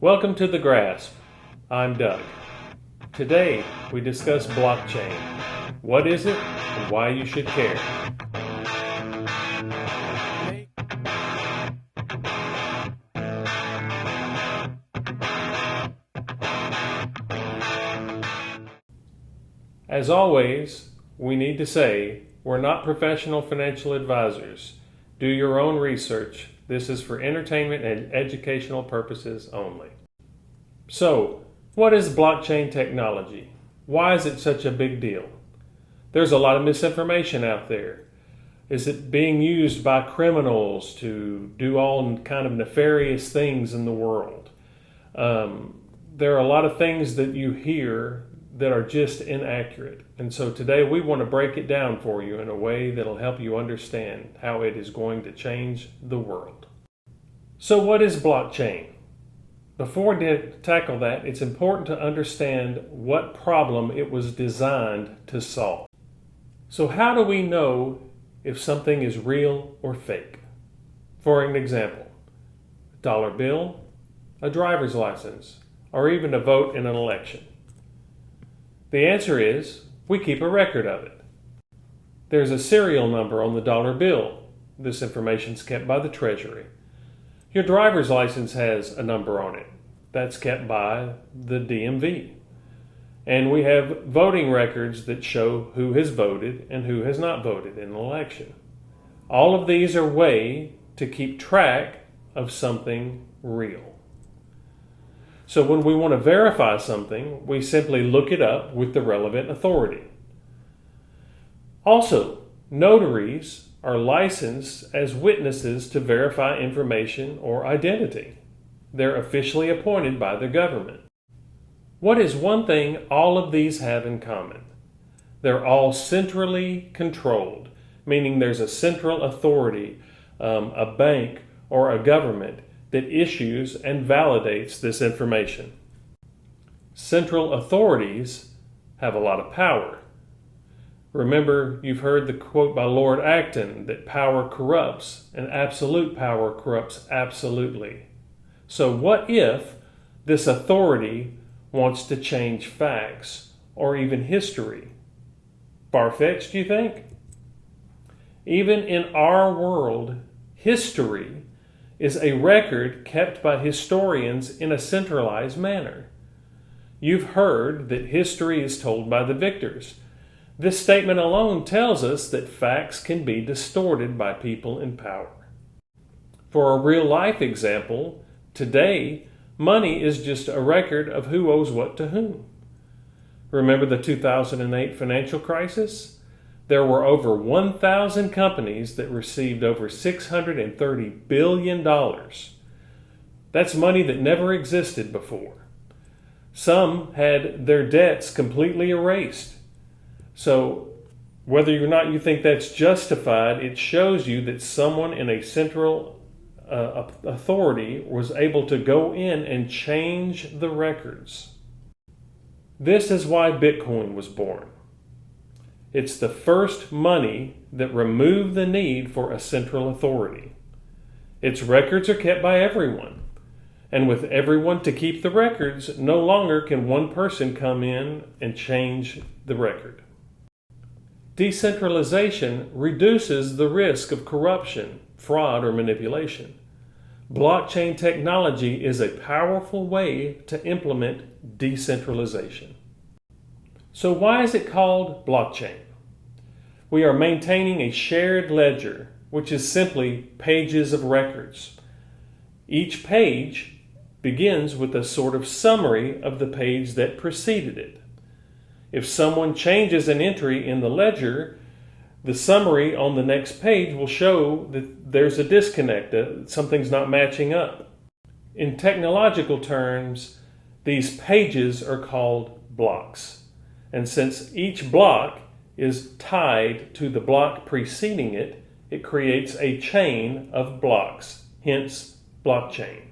Welcome to The Grasp. I'm Doug. Today we discuss blockchain. What is it and why you should care? As always, we need to say we're not professional financial advisors. Do your own research. This is for entertainment and educational purposes only. So, what is blockchain technology? Why is it such a big deal? There's a lot of misinformation out there. Is it being used by criminals to do all kind of nefarious things in the world? There are a lot of things that you hear that are just inaccurate. And so today we want to break it down for you in a way that'll help you understand how it is going to change the world. So what is blockchain? Before we tackle that, it's important to understand what problem it was designed to solve. So how do we know if something is real or fake? For an example, a dollar bill, a driver's license, or even a vote in an election. The answer is, we keep a record of it. There's a serial number on the dollar bill. This information is kept by the Treasury. Your driver's license has a number on it. That's kept by the DMV. And we have voting records that show who has voted and who has not voted in an election. All of these are a way to keep track of something real. So when we want to verify something, we simply look it up with the relevant authority. Also, notaries are licensed as witnesses to verify information or identity. They're officially appointed by the government. What is one thing all of these have in common? They're all centrally controlled, meaning there's a central authority, a bank or a government that issues and validates this information. Central authorities have a lot of power. Remember, you've heard the quote by Lord Acton that power corrupts and absolute power corrupts absolutely. So what if this authority wants to change facts or even history? Far-fetched, you think? Even in our world, history is a record kept by historians in a centralized manner. You've heard that history is told by the victors. This statement alone tells us that facts can be distorted by people in power. For a real-life example, today, money is just a record of who owes what to whom. Remember the 2008 financial crisis? There were over 1,000 companies that received over $630 billion. That's money that never existed before. Some had their debts completely erased. So whether or not you think that's justified, it shows you that someone in a central authority was able to go in and change the records. This is why Bitcoin was born. It's the first money that removed the need for a central authority. Its records are kept by everyone. And with everyone to keep the records, no longer can one person come in and change the record. Decentralization reduces the risk of corruption, fraud, or manipulation. Blockchain technology is a powerful way to implement decentralization. So why is it called blockchain? We are maintaining a shared ledger, which is simply pages of records. Each page begins with a sort of summary of the page that preceded it. If someone changes an entry in the ledger, the summary on the next page will show that there's a disconnect, that something's not matching up. In technological terms, these pages are called blocks. And since each block is tied to the block preceding it, it creates a chain of blocks, hence blockchain.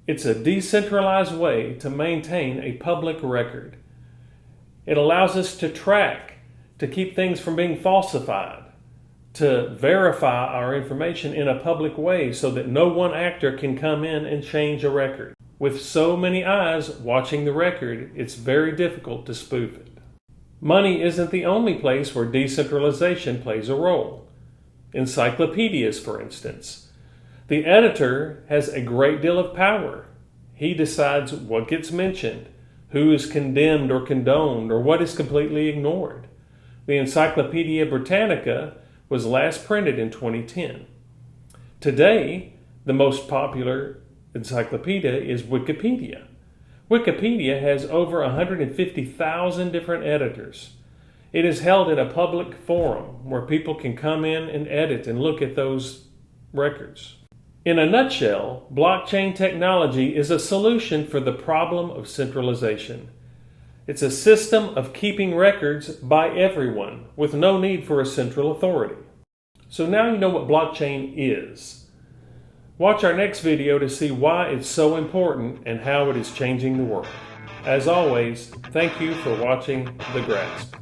It's a decentralized way to maintain a public record. It allows us to track, to keep things from being falsified, to verify our information in a public way so that no one actor can come in and change a record. With so many eyes watching the record, it's very difficult to spoof it. Money isn't the only place where decentralization plays a role. Encyclopedias, for instance. The editor has a great deal of power. He decides what gets mentioned, who is condemned or condoned, or what is completely ignored. The Encyclopedia Britannica was last printed in 2010. Today, the most popular encyclopedia is Wikipedia. Wikipedia has over 150,000 different editors. It is held in a public forum where people can come in and edit and look at those records. In a nutshell, blockchain technology is a solution for the problem of centralization. It's a system of keeping records by everyone with no need for a central authority. So now you know what blockchain is. Watch our next video to see why it's so important and how it is changing the world. As always, thank you for watching The Grasp.